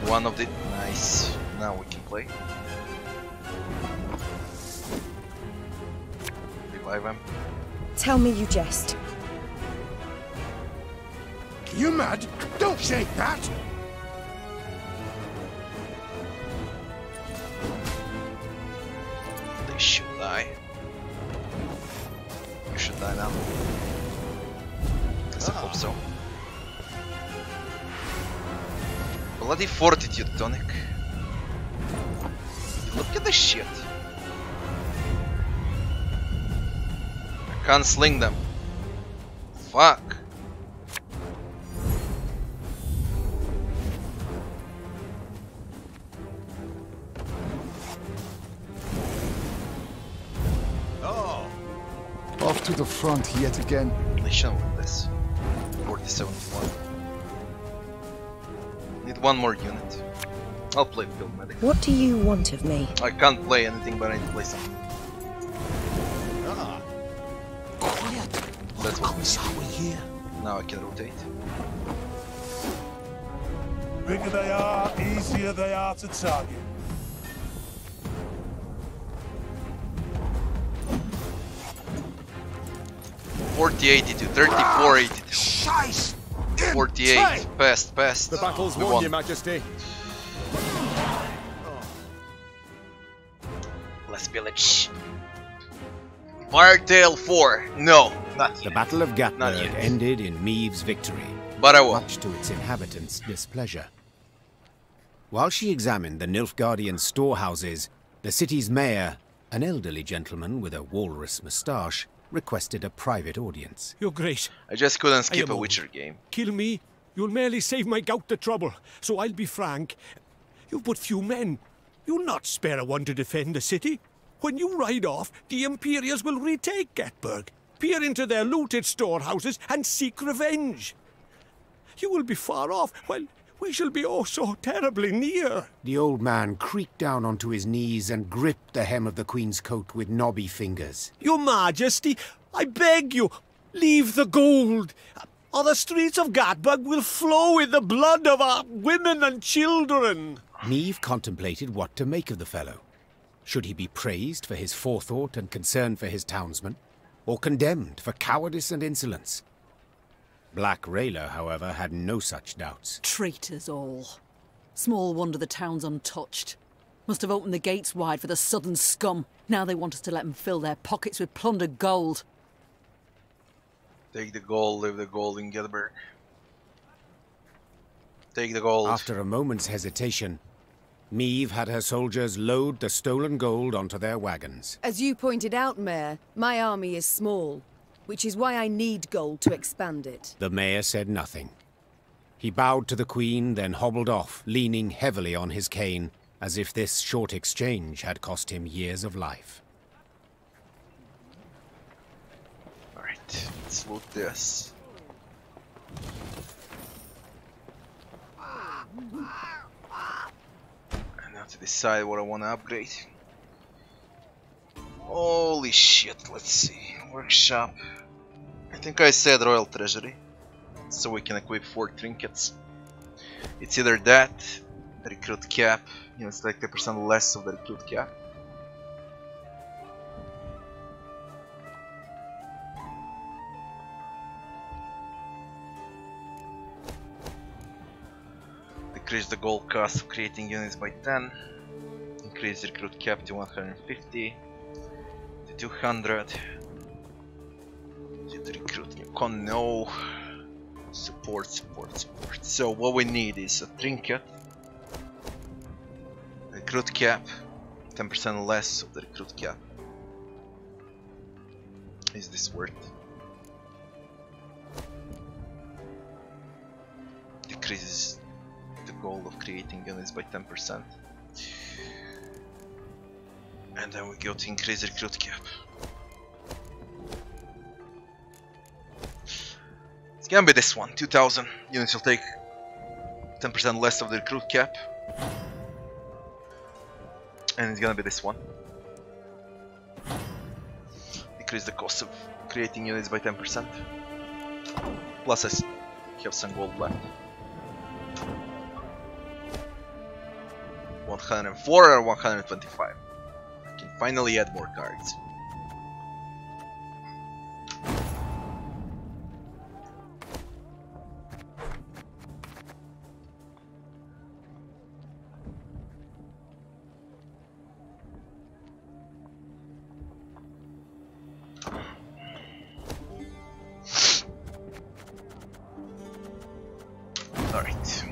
one of the... Nice. Now we can play. Revive him. Tell me you jest. You mad? Don't shake that! They should die. You should die now. Guess I hope so. Bloody fortitude tonic. Look at this shit. I can't sling them. Fuck. Off to the front yet again. They shall win this. 47-1. Need one more unit. I'll play field medic. What do you want of me? I can't play anything, but I need to play something. Quiet. That's What what. else are we here? Now I can rotate. Bigger they are, easier they are to target. $40.82, $34.82. 48, past. The battle's We won, won. Your Majesty. Let's village. Firetail 4. No, not yet. The Battle of Not Gatberg yet. ended in Meve's victory, But I won. much to its inhabitants' displeasure. While she examined the Nilfgaardian storehouses, the city's mayor, an elderly gentleman with a walrus moustache, requested a private audience. Your Grace. I just couldn't skip a Witcher game. Kill me, you'll merely save my gout the trouble. So I'll be frank. You've but few men. You'll not spare a one to defend the city. When you ride off, the Imperials will retake Gettburg, peer into their looted storehouses, and seek revenge. You will be far off, while we shall be oh so terribly near. The old man creaked down onto his knees and gripped the hem of the Queen's coat with knobby fingers. Your Majesty, I beg you, leave the gold, or the streets of Gettburg will flow with the blood of our women and children. Meve contemplated what to make of the fellow. Should he be praised for his forethought and concern for his townsmen, or condemned for cowardice and insolence? Black Rayla, however, had no such doubts. Traitors all. Small wonder the town's untouched. Must have opened the gates wide for the southern scum. Now they want us to let them fill their pockets with plundered gold. Take the gold, leave the gold in Gettburg. Take the gold. After a moment's hesitation, Meve had her soldiers load the stolen gold onto their wagons. As you pointed out, Mayor, my army is small, which is why I need gold to expand it. The mayor said nothing. He bowed to the Queen, then hobbled off, leaning heavily on his cane, as if this short exchange had cost him years of life. Alright, let's loot this. And now to decide what I want to upgrade. Holy shit, let's see. Workshop. I think I said Royal Treasury, so we can equip 4 trinkets. It's either that, the recruit cap, you know, it's like 10% less of the recruit cap. Decrease the gold cost of creating units by 10. Increase the recruit cap to 150. To 200. To recruit new con, no. Support. So what we need is a trinket. Recruit cap. 10% less of the recruit cap. Is this worth? Decreases the goal of creating units by 10%. And then we go to increase recruit cap. It's gonna be this one, 2000 units will take 10% less of the recruit cap. And it's gonna be this one. Decrease the cost of creating units by 10%. Plus I have some gold left. 104 or 125. I can finally add more cards. Alright.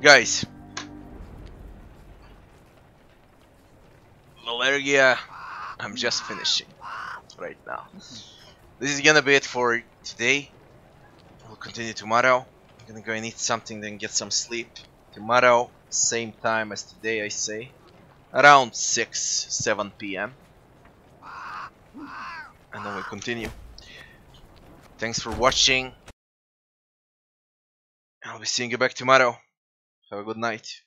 Guys. Werglia, I'm just finishing right now. This is gonna be it for today. We'll continue tomorrow. I'm gonna go and eat something, then get some sleep. Tomorrow, same time as today, I say. Around 6-7 PM. And then we'll continue. Thanks for watching. I'll be seeing you back tomorrow. Have a good night.